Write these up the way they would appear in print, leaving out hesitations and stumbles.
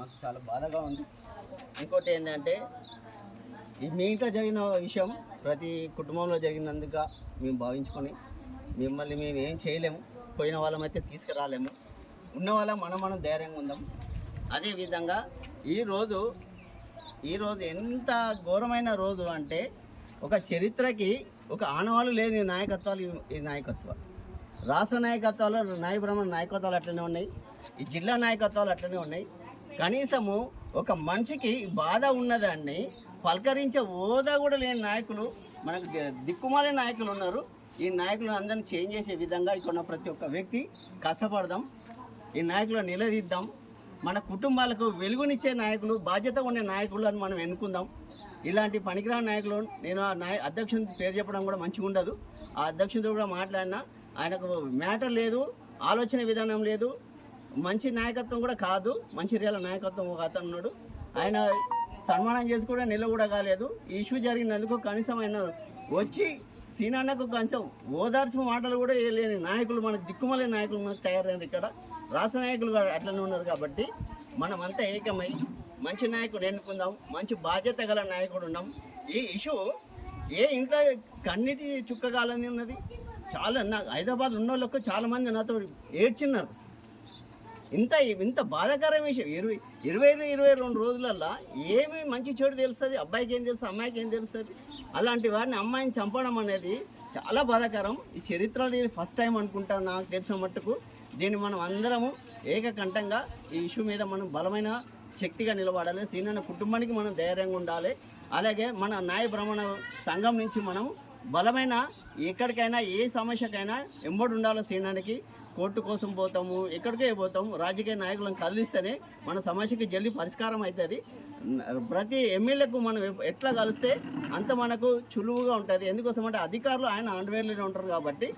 మాకు చాలా బాధగా ఉంది. ఇంకోటి ఏంటంటే మీ ఇంట్లో జరిగిన విషయం ప్రతి కుటుంబంలో జరిగినందుక మేము భావించుకొని మిమ్మల్ని మేము ఏం చేయలేము. పోయిన వాళ్ళమైతే తీసుకురాలేము. ఉన్న వాళ్ళ మనం ధైర్యంగా ఉందాం. అదేవిధంగా ఈరోజు ఎంత ఘోరమైన రోజు అంటే ఒక చరిత్రకి ఒక ఆనవాళ్ళు లేని నాయకత్వాలు ఈ నాయకత్వాలు. రాష్ట్ర నాయకత్వాలు, నాయ బ్రాహ్మణ నాయకత్వాలు అట్లనే ఉన్నాయి, ఈ జిల్లా నాయకత్వాలు అట్లనే ఉన్నాయి. కనీసము ఒక మనిషికి బాధ ఉన్నదాన్ని పలకరించే హోదా కూడా లేని నాయకులు, మనకు దిక్కుమాలే నాయకులు ఉన్నారు. ఈ నాయకులను అందరినీ చేంజ్ చేసే విధంగా ఇక్కడ ప్రతి ఒక్క వ్యక్తి కష్టపడదాం. ఈ నాయకులను నిలదీద్దాం. మన కుటుంబాలకు వెలుగునిచ్చే నాయకులు, బాధ్యత ఉండే నాయకులను మనం ఎన్నుకుందాం. ఇలాంటి పనికిరాని నాయకులు, నేను ఆ అధ్యక్షుని పేరు చెప్పడం కూడా మంచిగా ఉండదు. ఆ అధ్యక్షుడితో కూడా మాట్లాడినా ఆయనకు మ్యాటర్ లేదు, ఆలోచన విధానం లేదు, మంచి నాయకత్వం కూడా కాదు, మంచి రియల్ నాయకత్వం ఒక అతను ఉన్నాడు. ఆయన సన్మానం చేసి కూడా నెల కూడా కాలేదు. ఈ ఇష్యూ జరిగినందుకు కనీసం ఆయన వచ్చి సీనాన్నకు కొంచెం ఓదార్పు మాటలు కూడా లేని నాయకులు, మనకు దిక్కుమలే నాయకులు మనకు తయారైనారు. ఇక్కడ రాష్ట్ర నాయకులు అట్లనే ఉన్నారు. కాబట్టి మనం అంతా ఏకమై మంచి నాయకుడు ఎన్నుకుందాం, మంచి బాధ్యత గల నాయకుడు ఉన్నాం. ఈ ఇష్యూ ఏ ఇంట్లో కన్నిటి చుక్కగాలని ఉన్నది. చాలా హైదరాబాద్ ఉన్న వాళ్ళకు చాలామంది నాతో ఏడ్చిన్నారు. ఇంత బాధాకరమైన విషయం 22 రోజులల్లో ఏమి మంచి చెడు తెలుస్తుంది, అబ్బాయికి ఏం తెలుస్తుంది, అమ్మాయికి ఏం తెలుస్తుంది. అలాంటి వాడిని అమ్మాయిని చంపడం అనేది చాలా బాధాకరం. ఈ చరిత్రలో ఇది ఫస్ట్ టైం అనుకుంటాను నాకు తెలిసిన మట్టుకు. దీన్ని మనం అందరము ఏకకంఠంగా ఈ ఇష్యూ మీద మనం బలమైన శక్తిగా నిలబడాలి. శ్రీనన్న కుటుంబానికి మనం ధైర్యంగా ఉండాలి. అలాగే మన నాయ బ్రాహ్మణ సంఘం నుంచి మనం బలమైన ఎక్కడికైనా ఏ సమస్యకైనా ఎంబడి ఉండాలో. శ్రీనానికి కోర్టు కోసం పోతాము, ఎక్కడికే పోతాము. రాజకీయ నాయకులను కదిలిస్తేనే మన సమస్యకి జల్దీ పరిష్కారం అవుతుంది. ప్రతి ఎమ్మెల్యేకు మనం ఎట్లా కలిస్తే అంత మనకు చులువుగా ఉంటుంది. ఎందుకోసం అంటే అధికారులు ఆయన అండవేర్లోనే ఉంటారు. కాబట్టి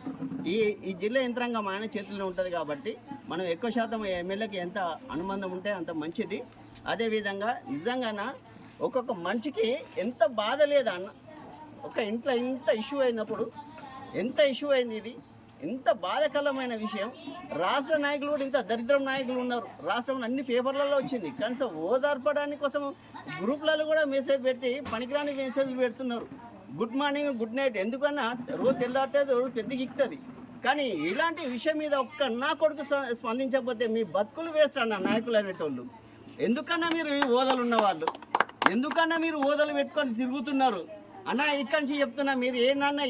ఈ జిల్లా యంత్రాంగం ఆయన చేతుల్లో ఉంటుంది. కాబట్టి మనం ఎక్కువ శాతం ఎమ్మెల్యేకి ఎంత అనుబంధం ఉంటే అంత మంచిది. అదేవిధంగా నిజంగా ఒక్కొక్క మనిషికి ఎంత బాధ లేదా అన్న, ఒక ఇంట్లో ఇంత ఇష్యూ అయినప్పుడు ఎంత ఇష్యూ అయింది. ఇది ఇంత బాధాకరమైన విషయం. రాష్ట్ర నాయకులు కూడా ఇంత దరిద్రం నాయకులు ఉన్నారు. రాష్ట్రంలో అన్ని పేపర్లలో వచ్చింది. కనీసం ఓదార్పడానికి కోసం గ్రూప్లలో కూడా మెసేజ్ పెట్టి పనికిరాని మెసేజ్లు పెడుతున్నారు. Good morning, good night. ఎందుకన్నా రోజు తెల్లారితే రోజు పెద్దగిస్తుంది. కానీ ఇలాంటి విషయం మీద ఒక్క నా కొడుకు స్పందించకపోతే మీ బతుకులు వేస్ట్ అన్న నాయకులు అనేటోళ్ళు. ఎందుకన్నా మీరు ఈ ఓదలు ఉన్నవాళ్ళు, ఎందుకన్నా మీరు ఓదలు పెట్టుకొని తిరుగుతున్నారు అన్న? ఇక్కడి నుంచి చెప్తున్నా, మీరు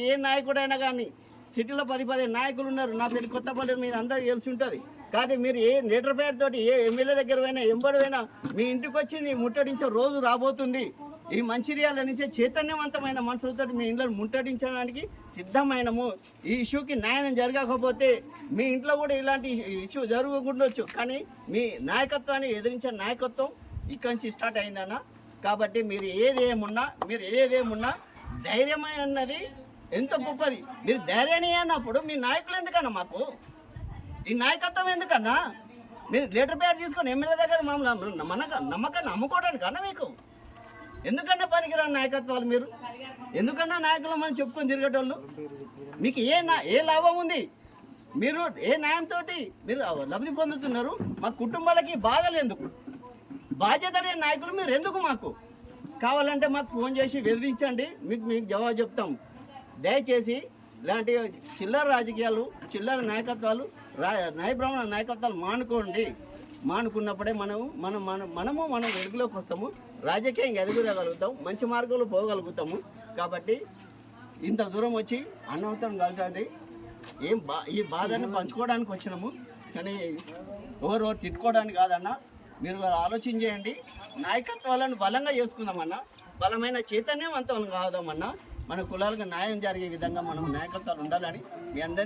ఏ నాయకుడైనా కానీ సిటీలో 10 నాయకులు ఉన్నారు. నా పేరు కొత్తపల్లి, మీరు అందరూ తెలిసి ఉంటుంది. కానీ మీరు ఏ లీటర్ పేరుతోటి ఏ ఎమ్మెల్యే దగ్గర పోయినా ఎంబడిపోయినా మీ ఇంటికి వచ్చి నీ ముట్టడించే రోజు రాబోతుంది. ఈ మంచిర్యాల నుంచే చైతన్యవంతమైన మనుషులతో మీ ఇంట్లో ముట్టడించడానికి సిద్ధమైనము. ఈ ఇష్యూకి న్యాయం జరగకపోతే మీ ఇంట్లో కూడా ఇలాంటి ఇష్యూ జరగకుండొచ్చు. కానీ మీ నాయకత్వాన్ని ఎదిరించే నాయకత్వం ఇక్కడి నుంచి స్టార్ట్ అయిందన్న. కాబట్టి మీరు ఏదేమున్నా ధైర్యమే అన్నది ఎంత గొప్పది. మీరు ధైర్యాన్ని అన్నప్పుడు మీ నాయకులు ఎందుకన్నా, మాకు ఈ నాయకత్వం ఎందుకన్నా? మీరు లీటర్ పేరు తీసుకొని ఎమ్మెల్యే దగ్గర నమ్మకాన్ని అమ్ముకోవడానికి అన్నా మీకు ఎందుకన్నా పనికిరాని నాయకత్వాలు? మీరు ఎందుకన్నా నాయకులు మనం చెప్పుకొని తిరిగేటోళ్ళు? మీకు ఏ లాభం ఉంది? మీరు ఏ న్యాయంతో మీరు లబ్ధి పొందుతున్నారు? మా కుటుంబాలకి బాధలు ఎందుకు? బాధ్యత లేని నాయకులు మీరు ఎందుకు? మాకు కావాలంటే మాకు ఫోన్ చేసి వెదిరించండి, మీకు జవాబు చెప్తాం. దయచేసి ఇలాంటి చిల్లర రాజకీయాలు, చిల్లర నాయకత్వాలు, నాయ బ్రాహ్మణ నాయకత్వాలు మానుకోండి. మానుకున్నప్పుడే మనము వెలుగులోకి వస్తాము, రాజకీయంగా ఎదుగుదగలుగుతాం, మంచి మార్గంలో పోగలుగుతాము. కాబట్టి ఇంత దూరం వచ్చి అన్నవతం కలగండి. ఈ బాధని పంచుకోవడానికి వచ్చినాము, కానీ ఎవరు తిట్టుకోవడానికి కాదన్నా. మీరు ఆలోచన చేయండి. నాయకత్వాలను బలంగా చేసుకుందామన్నా, బలమైన చైతన్యవంతం కాదామన్నా. మన కులాలకు న్యాయం జరిగే విధంగా మనం నాయకత్వాలు ఉండాలని మీ అందరినీ